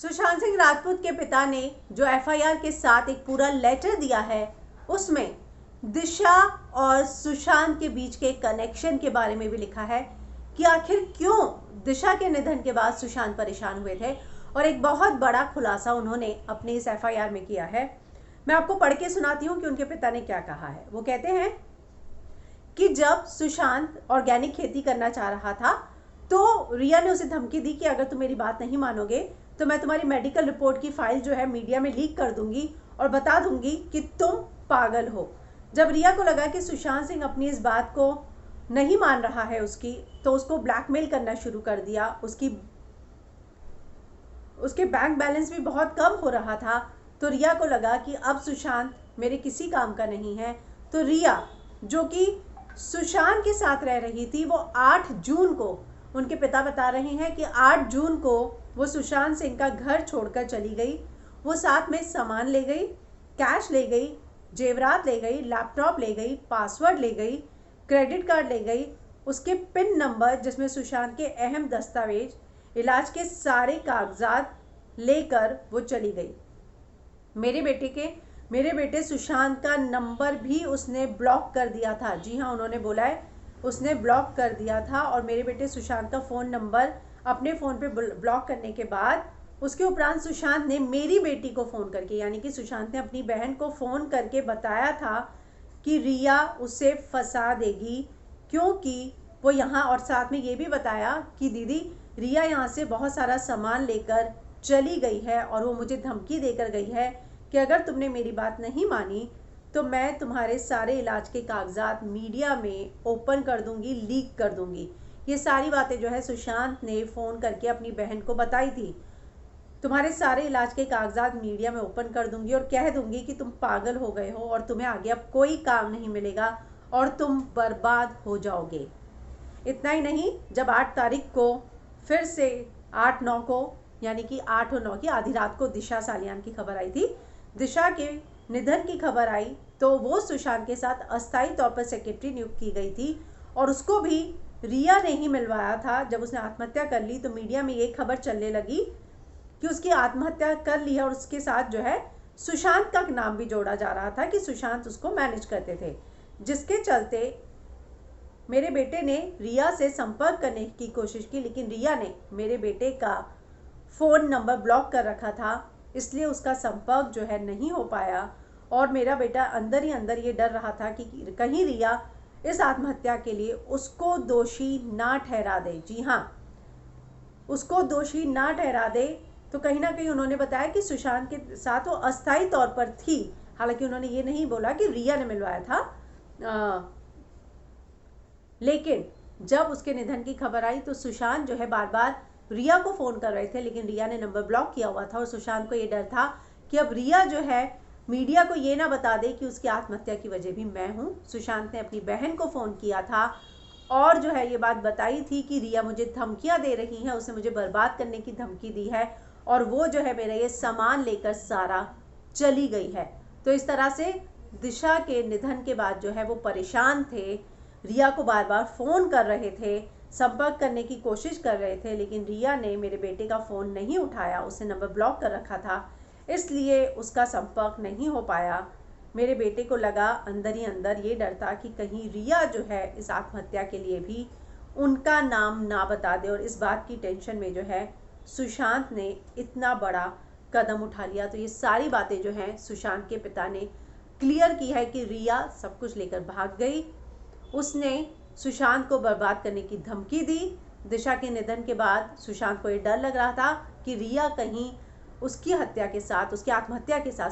सुशांत सिंह राजपूत के पिता ने जो एफआईआर के साथ एक पूरा लेटर दिया है, उसमें दिशा और सुशांत के बीच के कनेक्शन के बारे में भी लिखा है कि आखिर क्यों दिशा के निधन के बाद सुशांत परेशान हुए थे। और एक बहुत बड़ा खुलासा उन्होंने अपने इस एफआईआर में किया है। मैं आपको पढ़ के सुनाती हूँ कि उनके पिता ने क्या कहा है। वो कहते हैं कि जब सुशांत ऑर्गेनिक खेती करना चाह रहा था तो रिया ने उसे धमकी दी कि अगर तुम मेरी बात नहीं मानोगे तो मैं तुम्हारी मेडिकल रिपोर्ट की फाइल जो है मीडिया में लीक कर दूंगी और बता दूंगी कि तुम पागल हो। जब रिया को लगा कि सुशांत सिंह अपनी इस बात को नहीं मान रहा है उसकी, तो उसको ब्लैकमेल करना शुरू कर दिया। उसके बैंक बैलेंस भी बहुत कम हो रहा था, तो रिया को लगा कि अब सुशांत मेरे किसी काम का नहीं है। तो रिया, जो कि सुशांत के साथ रह रही थी, वो 8 जून को, उनके पिता बता रहे हैं कि 8 जून को वो सुशांत सिंह का घर छोड़कर चली गई। वो साथ में सामान ले गई, कैश ले गई, जेवरात ले गई, लैपटॉप ले गई, पासवर्ड ले गई, क्रेडिट कार्ड ले गई, उसके पिन नंबर जिसमें सुशांत के अहम दस्तावेज, इलाज के सारे कागजात लेकर वो चली गई। मेरे बेटे सुशांत का नंबर भी उसने ब्लॉक कर दिया था। जी हाँ, उन्होंने बोला है उसने ब्लॉक कर दिया था। और मेरे बेटे सुशांत का फ़ोन नंबर अपने फ़ोन पे ब्लॉक करने के बाद उसके उपरांत सुशांत ने मेरी बेटी को फ़ोन करके, यानी कि सुशांत ने अपनी बहन को फ़ोन करके बताया था कि रिया उसे फंसा देगी, क्योंकि वो यहाँ, और साथ में ये भी बताया कि दीदी रिया यहाँ से बहुत सारा सामान लेकर चली गई है और वो मुझे धमकी देकर गई है कि अगर तुमने मेरी बात नहीं मानी तो मैं तुम्हारे सारे इलाज के कागजात मीडिया में ओपन कर दूंगी, लीक कर दूंगी। ये सारी बातें जो है सुशांत ने फ़ोन करके अपनी बहन को बताई थी। तुम्हारे सारे इलाज के कागजात मीडिया में ओपन कर दूंगी और कह दूंगी कि तुम पागल हो गए हो और तुम्हें आगे अब कोई काम नहीं मिलेगा और तुम बर्बाद हो जाओगे। इतना ही नहीं, जब 8 तारीख को फिर से 8-9 को, यानी कि 8 और 9 की आधी रात को दिशा सालियान की खबर आई थी, दिशा के निधन की खबर आई, तो वो सुशांत के साथ अस्थायी तौर पर सेक्रेटरी नियुक्त की गई थी और उसको भी रिया ने ही मिलवाया था। जब उसने आत्महत्या कर ली तो मीडिया में ये खबर चलने लगी कि उसकी आत्महत्या कर ली है और उसके साथ जो है सुशांत का नाम भी जोड़ा जा रहा था कि सुशांत उसको मैनेज करते थे, जिसके चलते मेरे बेटे ने रिया से संपर्क करने की कोशिश की, लेकिन रिया ने मेरे बेटे का फ़ोन नंबर ब्लॉक कर रखा था, इसलिए उसका संपर्क जो है नहीं हो पाया। और मेरा बेटा अंदर ही अंदर ये डर रहा था कि कहीं रिया इस आत्महत्या के लिए उसको दोषी ना ठहरा दे। जी हाँ, उसको दोषी ना ठहरा दे। तो कहीं ना कहीं उन्होंने बताया कि सुशांत के साथ वो अस्थायी तौर पर थी, हालांकि उन्होंने ये नहीं बोला कि रिया ने मिलवाया था। लेकिन जब उसके निधन की खबर आई तो सुशांत जो है बार बार रिया को फ़ोन कर रहे थे, लेकिन रिया ने नंबर ब्लॉक किया हुआ था और सुशांत को ये डर था कि अब रिया जो है मीडिया को ये ना बता दे कि उसकी आत्महत्या की वजह भी मैं हूँ। सुशांत ने अपनी बहन को फ़ोन किया था और जो है ये बात बताई थी कि रिया मुझे धमकियाँ दे रही है, उसने मुझे बर्बाद करने की धमकी दी है और वो जो है मेरा ये सामान लेकर सारा चली गई है। तो इस तरह से दिशा के निधन के बाद जो है वो परेशान थे, रिया को बार बार फ़ोन कर रहे थे, संपर्क करने की कोशिश कर रहे थे, लेकिन रिया ने मेरे बेटे का फ़ोन नहीं उठाया, उसने नंबर ब्लॉक कर रखा था, इसलिए उसका संपर्क नहीं हो पाया। मेरे बेटे को लगा अंदर ही अंदर ये डर था कि कहीं रिया जो है इस आत्महत्या के लिए भी उनका नाम ना बता दे, और इस बात की टेंशन में जो है सुशांत ने इतना बड़ा कदम उठा लिया। तो ये सारी बातें जो हैं सुशांत के पिता ने क्लियर की है कि रिया सब कुछ लेकर भाग गई, उसने सुशांत को बर्बाद करने की धमकी दी। दिशा के निधन के बाद सुशांत को ये डर लग रहा था कि रिया कहीं उसकी हत्या के साथ, उसकी आत्महत्या के साथ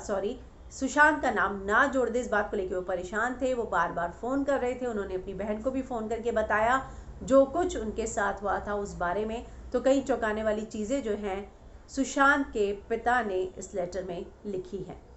सुशांत का नाम ना जोड़ दे। इस बात को लेकर वो परेशान थे, वो बार बार फ़ोन कर रहे थे। उन्होंने अपनी बहन को भी फ़ोन करके बताया जो कुछ उनके साथ हुआ था उस बारे में। तो कई चौंकाने वाली चीज़ें जो हैं सुशांत के पिता ने इस लेटर में लिखी हैं।